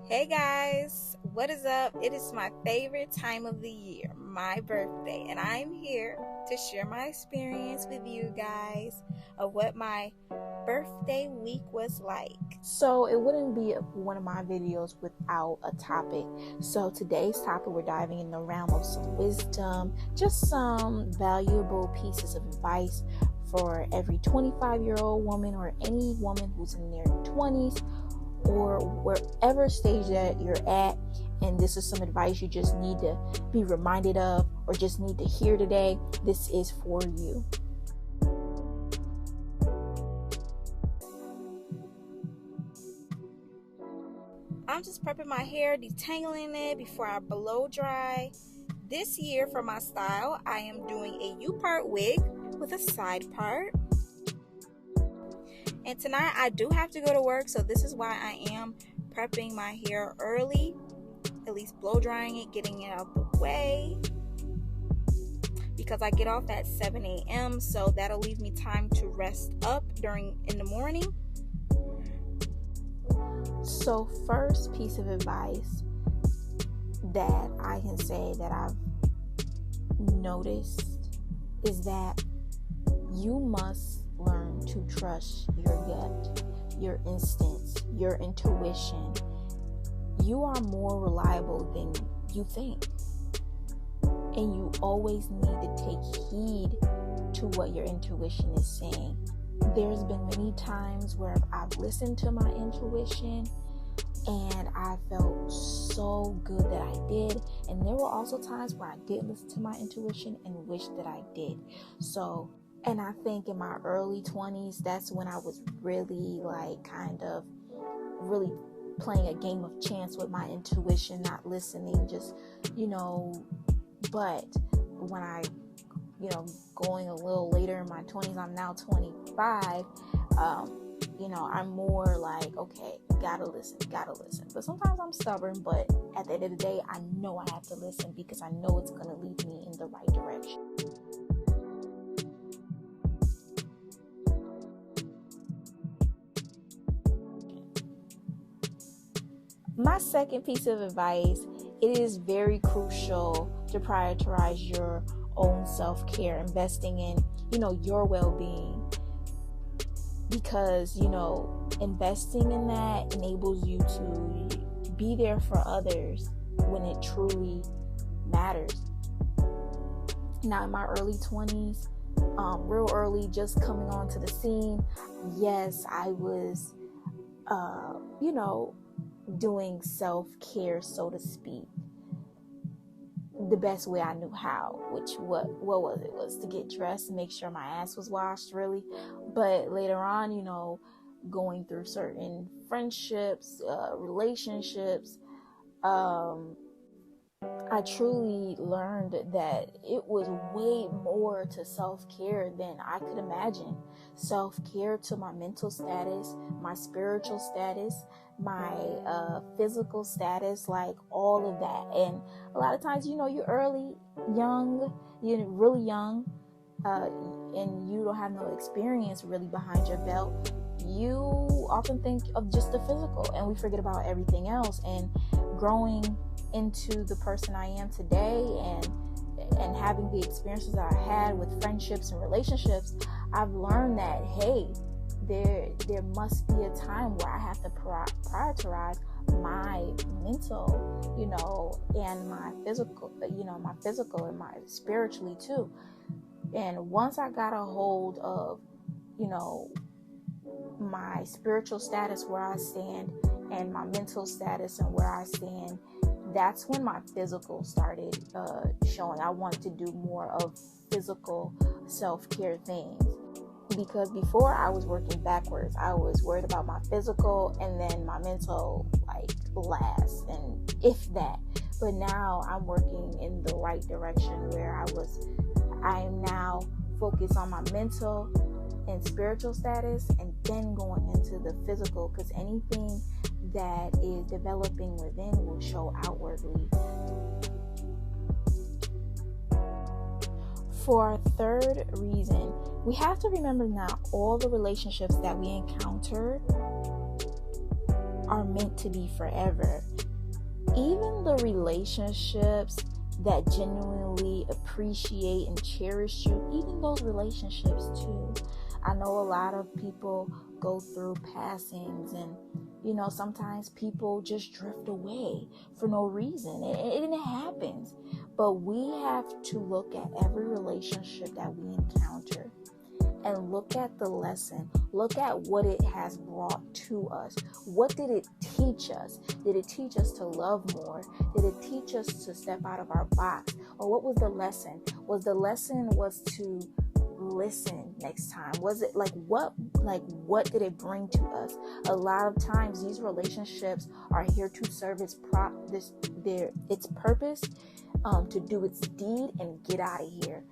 Hey guys, what is up? It is my favorite time of the year, my birthday, and I'm here to share my experience with you guys of what my birthday week was like. So it wouldn't be one of my videos without a topic. So today's topic, we're diving in the realm of some wisdom, just some valuable pieces of advice for every 25-year-old woman or any woman who's in their 20s or wherever stage that you're at. And this is some advice you just need to be reminded of or just need to hear today. This is for you. I'm just prepping my hair, detangling it before I blow dry. This year for my style, I am doing a U-part wig with a side part. And tonight I do have to go to work, so this is why I am prepping my hair early, at least blow drying it, getting it out the way, because I get off at 7 a.m. so that'll leave me time to rest up in the morning. So first piece of advice that I can say that I've noticed is that you must learn to trust your gut, your instincts, your intuition. You are more reliable than you think. And you always need to take heed to what your intuition is saying. There's been many times where I've listened to my intuition and I felt so good that I did. And there were also times where I didn't listen to my intuition and wished that I did. And I think in my early 20s, that's when I was really really playing a game of chance with my intuition, not listening, but when I, going a little later in my 20s, I'm now 25, I'm more like, okay, gotta listen. But sometimes I'm stubborn, but at the end of the day, I know I have to listen because I know it's going to lead me in the right direction. My second piece of advice, it is very crucial to prioritize your own self-care, investing in, your well-being, because, investing in that enables you to be there for others when it truly matters. Now, in my early 20s, real early, just coming onto the scene, yes, I was, doing self-care, so to speak, the best way I knew how, which what was it was to get dressed and make sure my ass was washed, really. But later on, going through certain friendships, relationships, I truly learned that it was way more to self-care than I could imagine. Self-care to my mental status, my spiritual status, my physical status, like all of that. And a lot of times, you're really young, and you don't have no experience really behind your belt. You often think of just the physical, and we forget about everything else. And growing into the person I am today, and having the experiences that I had with friendships and relationships, I've learned that, hey, there must be a time where I have to prioritize my mental, and my physical, and my spiritually too. And once I got a hold of, my spiritual status, where I stand, and my mental status and where I stand, that's when my physical started showing. I wanted to do more of physical self-care things, because before I was working backwards. I was worried about my physical and then my mental, last, and if that. But now I'm working in the right direction, where I am now focused on my mental and spiritual status, and then going into the physical, because anything that is developing within will show outwardly. For our third reason, we have to remember not all the relationships that we encounter are meant to be forever. Even the relationships that genuinely appreciate and cherish you, even those relationships too. I know a lot of people go through passings, and sometimes people just drift away for no reason. It happens. But we have to look at every relationship that we encounter and look at the lesson. Look at what it has brought to us. What did it teach us? Did it teach us to love more? Did it teach us to step out of our box? Or what was the lesson? Was the lesson to listen next time? Was it what did it bring to us? A lot of times these relationships are here to serve its purpose, to do its deed and get out of here.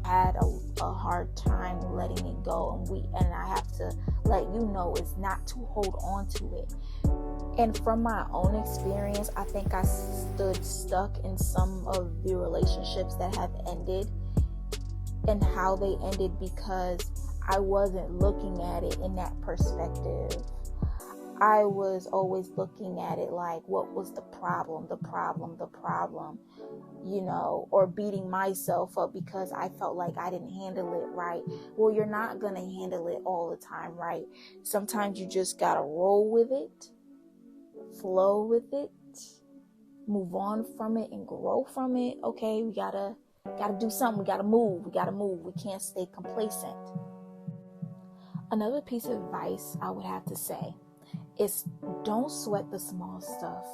Had a hard time letting it go, and I have to let you know it's not to hold on to it. And from my own experience, I think I stood stuck in some of the relationships that have ended, and how they ended because I wasn't looking at it in that perspective. I was always looking at it like, what was the problem, or beating myself up because I felt like I didn't handle it right. Well, you're not going to handle it all the time, right? Sometimes you just got to roll with it, flow with it, move on from it and grow from it. Okay, we got to do something. We got to move. We can't stay complacent. Another piece of advice I would have to say is don't sweat the small stuff.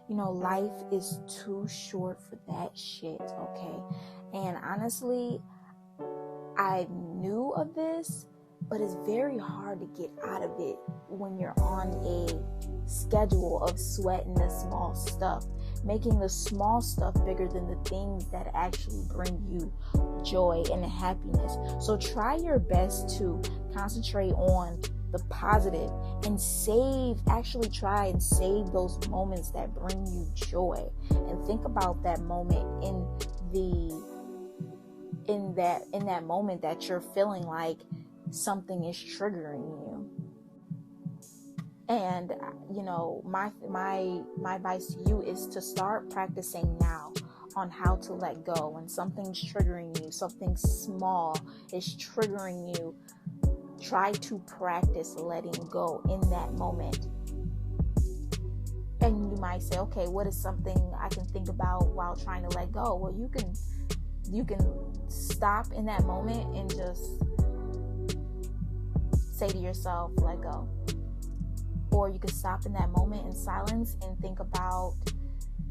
Life is too short for that shit, okay? And honestly, I knew of this, but it's very hard to get out of it when you're on a schedule of sweating the small stuff, making the small stuff bigger than the things that actually bring you joy and happiness. So try your best to concentrate on the positive and try and save those moments that bring you joy, and think about that moment in that moment that you're feeling like something is triggering you. And my advice to you is to start practicing now on how to let go. When something's triggering you, something small is triggering you, try to practice letting go in that moment. And you might say, okay, what is something I can think about while trying to let go? Well, you can stop in that moment and just say to yourself, let go. Or you can stop in that moment in silence and think about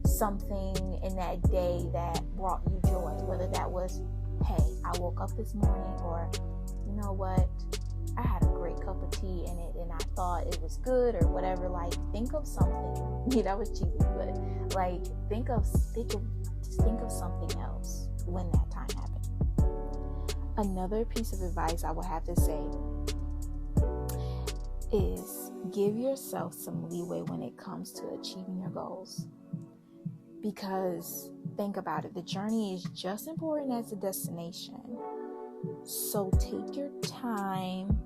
something in that day that brought you joy. Whether that was, hey, I woke up this morning, or you know what, I had a great cup of tea in it and I thought it was good, or whatever. Like, think of something. Yeah, that was cheesy, but like think of something else when that time happened. Another piece of advice I would have to say is give yourself some leeway when it comes to achieving your goals. Because think about it, the journey is just important as the destination. So take your time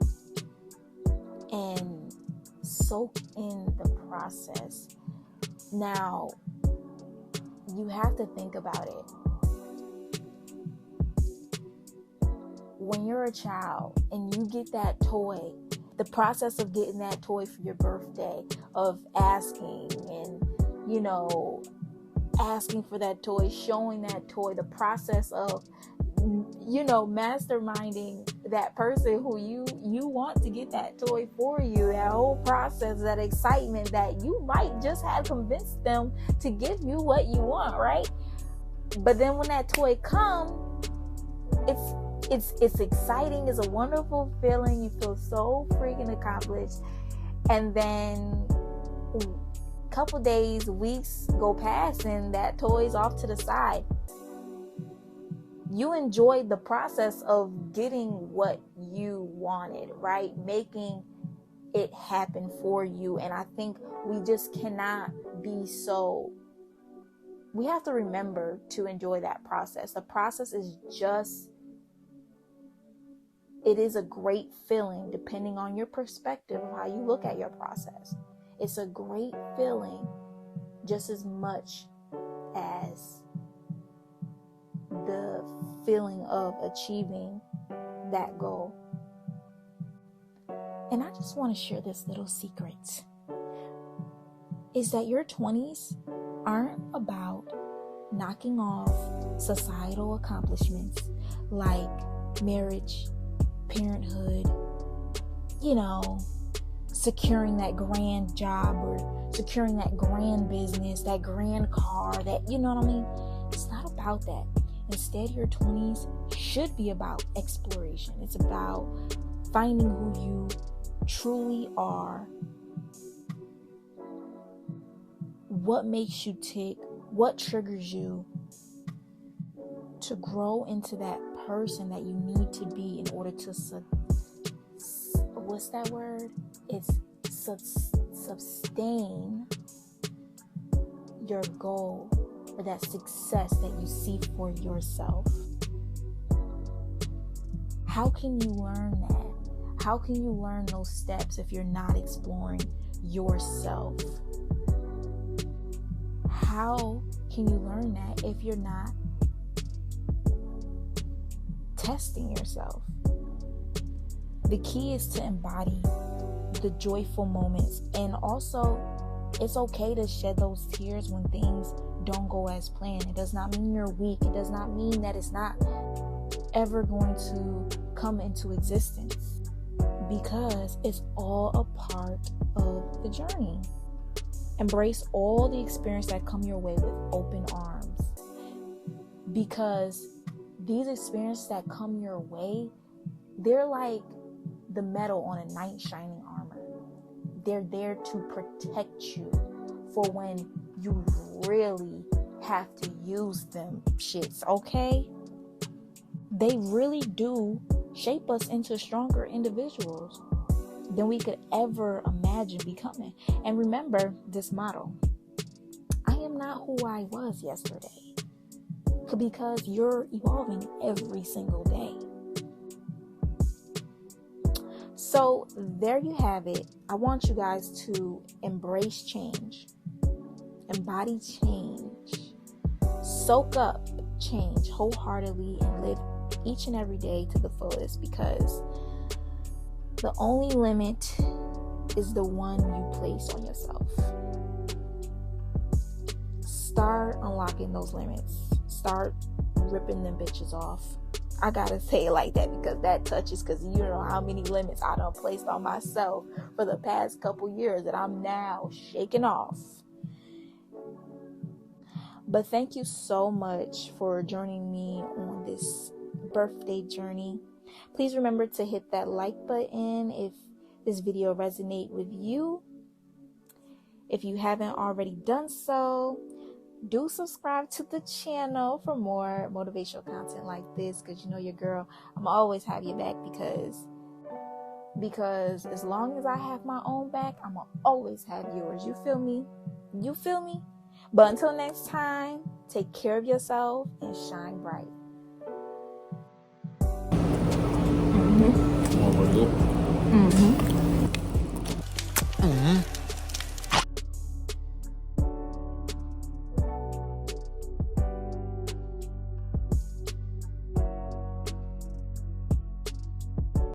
and soak in the process. Now, you have to think about it. When you're a child and you get that toy, the process of getting that toy for your birthday, of asking and, asking for that toy, showing that toy, the process of, masterminding that person who you want to get that toy for you, that whole process, that excitement that you might just have convinced them to give you what you want, right? But then when that toy comes, it's exciting. It's a wonderful feeling. You feel so freaking accomplished. And then a couple days, weeks go past and that toy's off to the side. You enjoyed the process of getting what you wanted, right? Making it happen for you. And I think we just cannot be so... We have to remember to enjoy that process. The process is just it is a great feeling depending on your perspective of how you look at your process. It's a great feeling just as much as the feeling of achieving that goal. And I just want to share this little secret, is that your 20s aren't about knocking off societal accomplishments like marriage, parenthood, securing that grand job or securing that grand business, that grand car, that, you know what I mean? It's not about that. Instead, your 20s should be about exploration. It's about finding who you truly are, what makes you tick, what triggers you to grow into that person that you need to be in order to what's that word? It's sustain your goal or that success that you see for yourself. How can you learn that? How can you learn those steps if you're not exploring yourself? How can you learn that if you're not testing yourself? The key is to embody the joyful moments, and also it's okay to shed those tears when things don't go as planned. It does not mean you're weak. It does not mean that it's not ever going to come into existence, because it's all a part of the journey. Embrace all the experience that come your way with open arms, because these experiences that come your way, they're like the metal on a knight in shining armor. They're there to protect you for when you really have to use them shits, okay? They really do shape us into stronger individuals than we could ever imagine becoming. And remember this motto: I am not who I was yesterday, because you're evolving every single day. So there you have it. I want you guys to embrace change, embody change, soak up change wholeheartedly, and live each and every day to the fullest, because the only limit is the one you place on yourself. Start unlocking those limits. Start ripping them bitches off. I gotta say it like that because that touches, because you know how many limits I done placed on myself for the past couple years that I'm now shaking off. But thank you so much for joining me on this birthday journey. Please remember to hit that like button if this video resonates with you. If you haven't already done so, do subscribe to the channel for more motivational content like this, because you know your girl, I'm always have your back, because as long as I have my own back, I'm gonna always have yours. You feel me? But until next time, take care of yourself and shine bright. Mm-hmm.